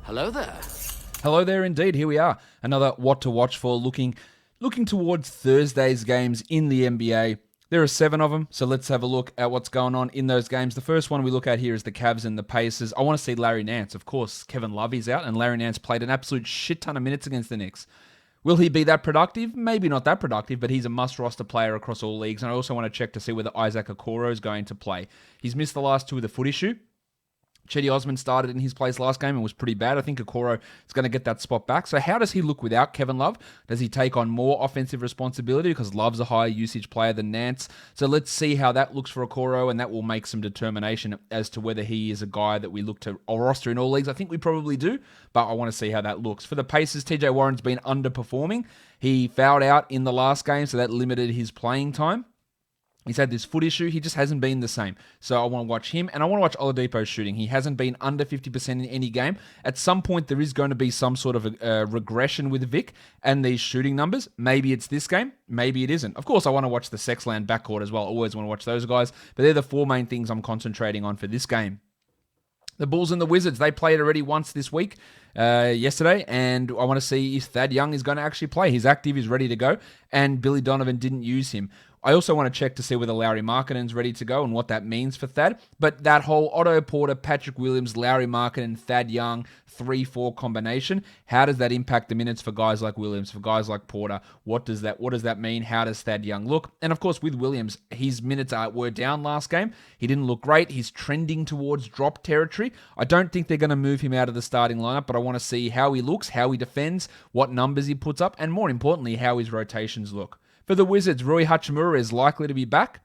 Hello there. Hello there indeed. Here we are. Another What to Watch For, looking towards Thursday's games in the NBA. There are 7 of them, so let's have a look at what's going on in those games. The first one we look at here is the Cavs and the Pacers. I want to see Larry Nance. Of course, Kevin Love is out, and Larry Nance played an absolute shit ton of minutes against the Knicks. Will he be that productive? Maybe not that productive, but he's a must-roster player across all leagues, and I also want to check to see whether Isaac Okoro is going to play. He's missed the last 2 with a foot issue. Chetty Osman started in his place last game and was pretty bad. I think Okoro is going to get that spot back. So how does he look without Kevin Love? Does he take on more offensive responsibility because Love's a higher usage player than Nance? So let's see how that looks for Okoro, and that will make some determination as to whether he is a guy that we look to roster in all leagues. I think we probably do, but I want to see how that looks. For the Pacers, TJ Warren's been underperforming. He fouled out in the last game, so that limited his playing time. He's had this foot issue. He just hasn't been the same. So I want to watch him, and I want to watch Oladipo's shooting. He hasn't been under 50% in any game. At some point, there is going to be some sort of a regression with Vic and these shooting numbers. Maybe it's this game. Maybe it isn't. Of course, I want to watch the Sexland backcourt as well. I always want to watch those guys. But they're the 4 main things I'm concentrating on for this game. The Bulls and the Wizards, they played already once this week, yesterday, and I want to see if Thad Young is going to actually play. He's active, he's ready to go, and Billy Donovan didn't use him. I also want to check to see whether Lauri Markkanen's ready to go and what that means for Thad. But that whole Otto Porter, Patrick Williams, Lauri Markkanen, Thad Young 3-4 combination, how does that impact the minutes for guys like Williams, for guys like Porter? What does that mean? How does Thad Young look? And of course, with Williams, his minutes were down last game. He didn't look great. He's trending towards drop territory. I don't think they're going to move him out of the starting lineup, but I want to see how he looks, how he defends, what numbers he puts up, and more importantly, how his rotations look. For the Wizards, Rui Hachimura is likely to be back.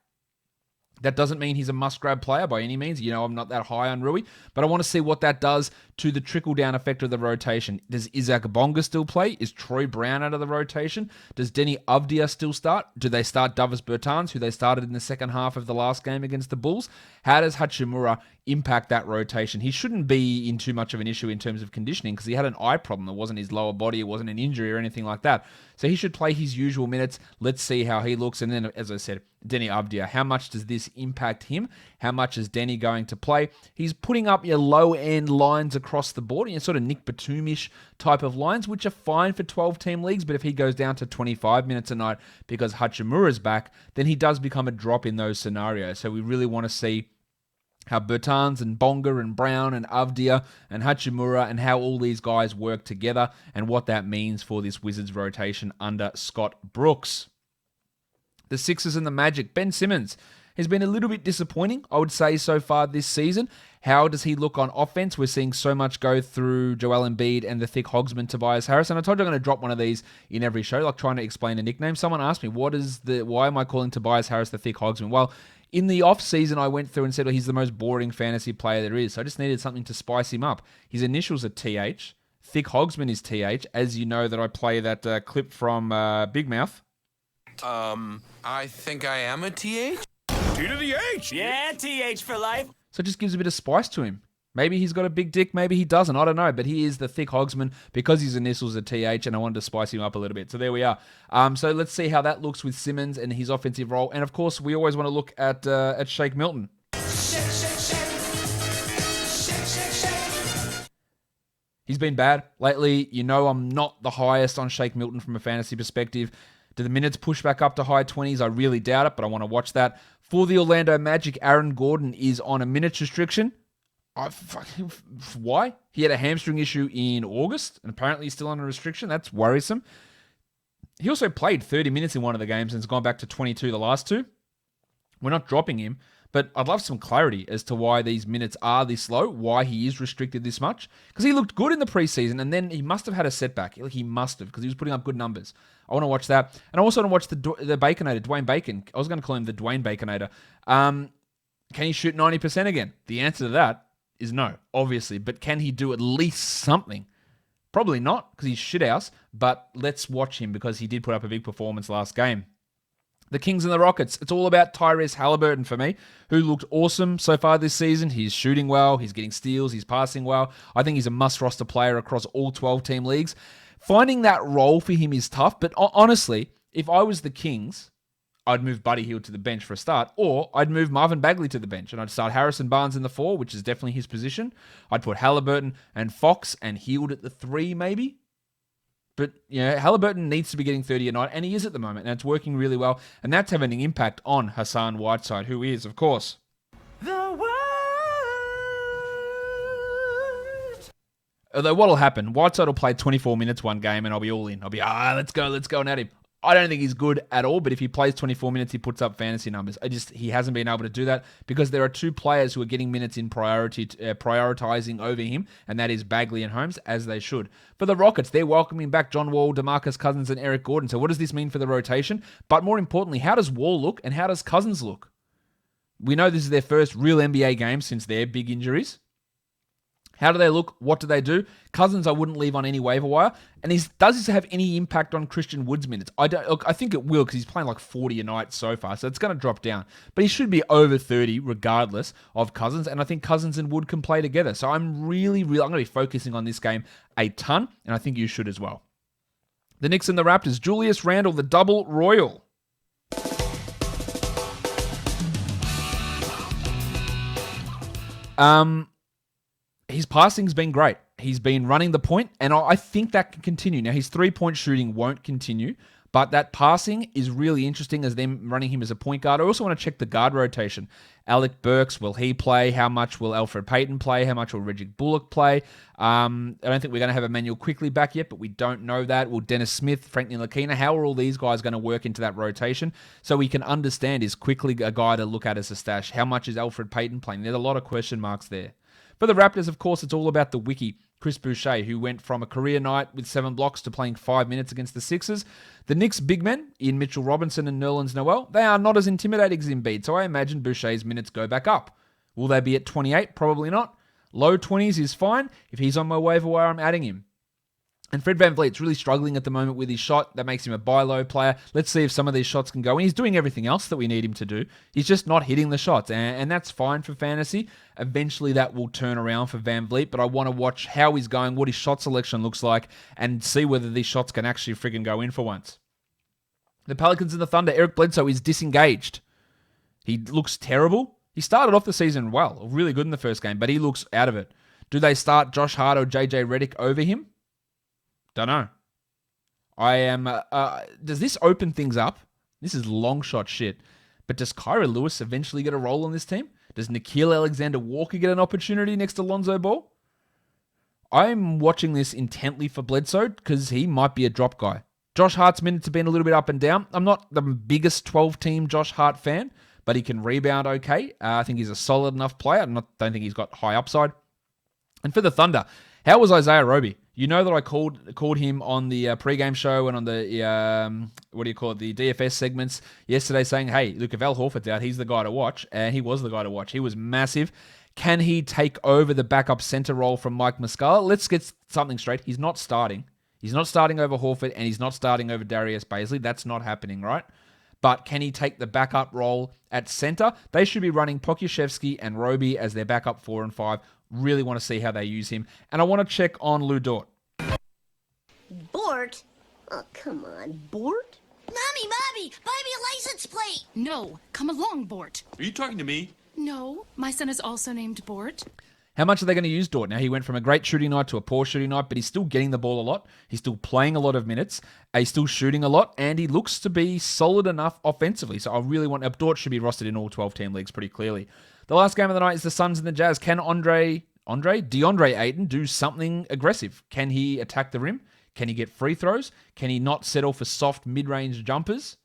That doesn't mean he's a must-grab player by any means. You know, I'm not that high on Rui, but I want to see what that does to the trickle-down effect of the rotation. Does Isaac Bonga still play? Is Troy Brown out of the rotation? Does Denny Avdia still start? Do they start Davis Bertans, who they started in the second half of the last game against the Bulls? How does Hachimura impact that rotation? He shouldn't be in too much of an issue in terms of conditioning because he had an eye problem. It wasn't his lower body. It wasn't an injury or anything like that. So he should play his usual minutes. Let's see how he looks. And then, as I said, Denny Avdia, how much does this impact him? How much is Denny going to play? He's putting up your low-end lines across the board, sort of Nick Batum-ish type of lines, which are fine for 12-team leagues, but if he goes down to 25 minutes a night because Hachimura's back, then he does become a drop in those scenarios. So we really want to see how Bertans and Bonga and Brown and Avdia and Hachimura and how all these guys work together and what that means for this Wizards rotation under Scott Brooks. The Sixers and the Magic. Ben Simmons has been a little bit disappointing, I would say, so far this season. How does he look on offense? We're seeing so much go through Joel Embiid and the thick hogsman Tobias Harris. And I told you I'm going to drop one of these in every show, like trying to explain a nickname. Someone asked me, why am I calling Tobias Harris the thick hogsman? Well, in the off-season, I went through and said, well, he's the most boring fantasy player there is. So I just needed something to spice him up. His initials are TH. Thick hogsman is TH. As you know that I play that clip from Big Mouth. I think I am a TH? T to the H. Yeah, TH for life. So it just gives a bit of spice to him. Maybe he's got a big dick, maybe he doesn't. I don't know, but he is the thick hogsman because his initials are TH, and I wanted to spice him up a little bit. So there we are. So let's see how that looks with Simmons and his offensive role. And of course, we always want to look at Shake Milton. He's been bad lately. You know I'm not the highest on Shake Milton from a fantasy perspective. Do the minutes push back up to high 20s? I really doubt it, but I want to watch that. For the Orlando Magic, Aaron Gordon is on a minutes restriction. Why? He had a hamstring issue in August, and apparently he's still on a restriction. That's worrisome. He also played 30 minutes in one of the games and has gone back to 22 the last 2. We're not dropping him, but I'd love some clarity as to why these minutes are this low, why he is restricted this much. Because he looked good in the preseason, and then he must have had a setback. He must have, because he was putting up good numbers. I want to watch that. And I also want to watch the Baconator, Dwayne Bacon. I was going to call him the Dwayne Baconator. Can he shoot 90% again? The answer to that is no, obviously. But can he do at least something? Probably not, because he's shithouse. But let's watch him, because he did put up a big performance last game. The Kings and the Rockets. It's all about Tyrese Halliburton for me, who looked awesome so far this season. He's shooting well. He's getting steals. He's passing well. I think he's a must-roster player across all 12-team leagues. Finding that role for him is tough, but honestly, if I was the Kings, I'd move Buddy Hield to the bench for a start, or I'd move Marvin Bagley to the bench, and I'd start Harrison Barnes in the 4, which is definitely his position. I'd put Halliburton and Fox and Hield at the 3, maybe. But, Halliburton needs to be getting 30 a night, and he is at the moment, and it's working really well, and that's having an impact on Hassan Whiteside, who is, of course, The world. although what'll happen, Whiteside will play 24 minutes one game, and I'll be all in. I'll be, let's go, and at him. I don't think he's good at all, but if he plays 24 minutes, he puts up fantasy numbers. He hasn't been able to do that because there are 2 players who are getting minutes in prioritizing over him, and that is Bagley and Holmes, as they should. For the Rockets, they're welcoming back John Wall, DeMarcus Cousins, and Eric Gordon. So what does this mean for the rotation? But more importantly, how does Wall look, and how does Cousins look? We know this is their first real NBA game since their big injuries. How do they look? What do they do? Cousins, I wouldn't leave on any waiver wire. And does this have any impact on Christian Wood's minutes? I think it will because he's playing like 40 a night so far, so it's going to drop down. But he should be over 30 regardless of Cousins, and I think Cousins and Wood can play together. So I'm going to be focusing on this game a ton, and I think you should as well. The Knicks and the Raptors. Julius Randle, the double royal. His passing's been great. He's been running the point, and I think that can continue. Now, his 3-point shooting won't continue, but that passing is really interesting as them running him as a point guard. I also want to check the guard rotation. Alec Burks, will he play? How much will Alfred Payton play? How much will Reggie Bullock play? I don't think we're going to have Emmanuel Quickly back yet, but we don't know that. Will Dennis Smith, Frank Ntilikina, how are all these guys going to work into that rotation so we can understand, is Quickly a guy to look at as a stash? How much is Alfred Payton playing? There's a lot of question marks there. For the Raptors, of course, it's all about the wiki, Chris Boucher, who went from a career night with 7 blocks to playing 5 minutes against the Sixers. The Knicks' big men, Ian Mitchell Robinson and Nerlens Noel, they are not as intimidating as Embiid, so I imagine Boucher's minutes go back up. Will they be at 28? Probably not. Low 20s is fine. If he's on my waiver wire, I'm adding him. And Fred VanVleet's really struggling at the moment with his shot. That makes him a buy low player. Let's see if some of these shots can go. And he's doing everything else that we need him to do. He's just not hitting the shots. And that's fine for fantasy. Eventually that will turn around for VanVleet. But I want to watch how he's going, what his shot selection looks like, and see whether these shots can actually friggin' go in for once. The Pelicans and the Thunder, Eric Bledsoe is disengaged. He looks terrible. He started off the season well, really good in the first game, but he looks out of it. Do they start Josh Hart or JJ Redick over him? Don't know. Does this open things up? This is long shot shit. But does Kyra Lewis eventually get a role on this team? Does Nickeil Alexander-Walker get an opportunity next to Lonzo Ball? I'm watching this intently for Bledsoe because he might be a drop guy. Josh Hart's minutes have been a little bit up and down. I'm not the biggest 12-team Josh Hart fan, but he can rebound okay. I think he's a solid enough player. Don't think he's got high upside. And for the Thunder, how was Isaiah Roby? You know that I called him on the pregame show and on the the DFS segments yesterday, saying, "Hey, look, if Al Horford's out, he's the guy to watch," and he was the guy to watch. He was massive. Can he take over the backup center role from Mike Muscala? Let's get something straight. He's not starting. He's not starting over Horford, and he's not starting over Darius Bazley. That's not happening, right? But can he take the backup role at center? They should be running Pokusevski and Roby as their backup 4 and 5. Really want to see how they use him. And I want to check on Lou Dort. Bort? Oh, come on, Bort? Mommy, buy me a license plate! No, come along, Bort. Are you talking to me? No, my son is also named Bort. How much are they going to use Dort? Now, he went from a great shooting night to a poor shooting night, but he's still getting the ball a lot. He's still playing a lot of minutes. He's still shooting a lot, and he looks to be solid enough offensively. So I really want... Dort should be rostered in all 12-team leagues pretty clearly. The last game of the night is the Suns and the Jazz. Can DeAndre Ayton do something aggressive? Can he attack the rim? Can he get free throws? Can he not settle for soft mid-range jumpers?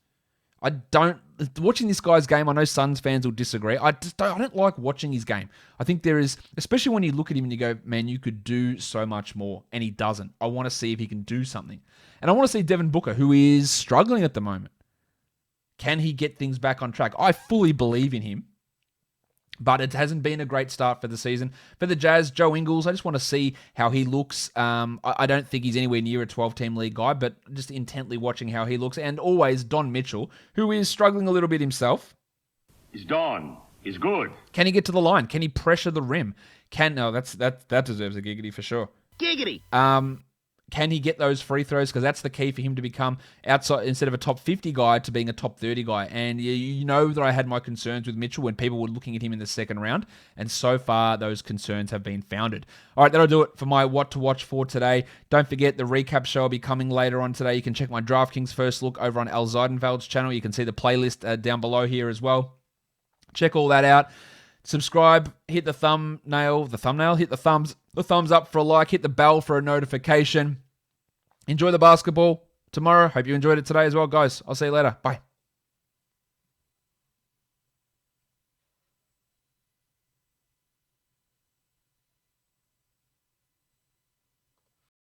Watching this guy's game, I know Suns fans will disagree. I don't like watching his game. I think there is, especially when you look at him and you go, man, you could do so much more, and he doesn't. I want to see if he can do something. And I want to see Devin Booker, who is struggling at the moment. Can he get things back on track? I fully believe in him, but it hasn't been a great start for the season. For the Jazz, Joe Ingles, I just want to see how he looks. I don't think he's anywhere near a 12-team league guy, but just intently watching how he looks. And always Don Mitchell, who is struggling a little bit himself. He's Don. He's good. Can he get to the line? Can he pressure the rim? That deserves a giggity for sure. Giggity. Can he get those free throws? Because that's the key for him to become outside, instead of a top 50 guy, to being a top 30 guy. And you know that I had my concerns with Mitchell when people were looking at him in the second round. And so far, those concerns have been founded. All right, that'll do it for my what to watch for today. Don't forget, the recap show will be coming later on today. You can check my DraftKings First Look over on Al Zeidenfeld's channel. You can see the playlist down below here as well. Check all that out. Subscribe, hit the thumbnail, hit the thumbs up for a like, hit the bell for a notification. Enjoy the basketball tomorrow. Hope you enjoyed it today as well, guys. I'll see you later. Bye.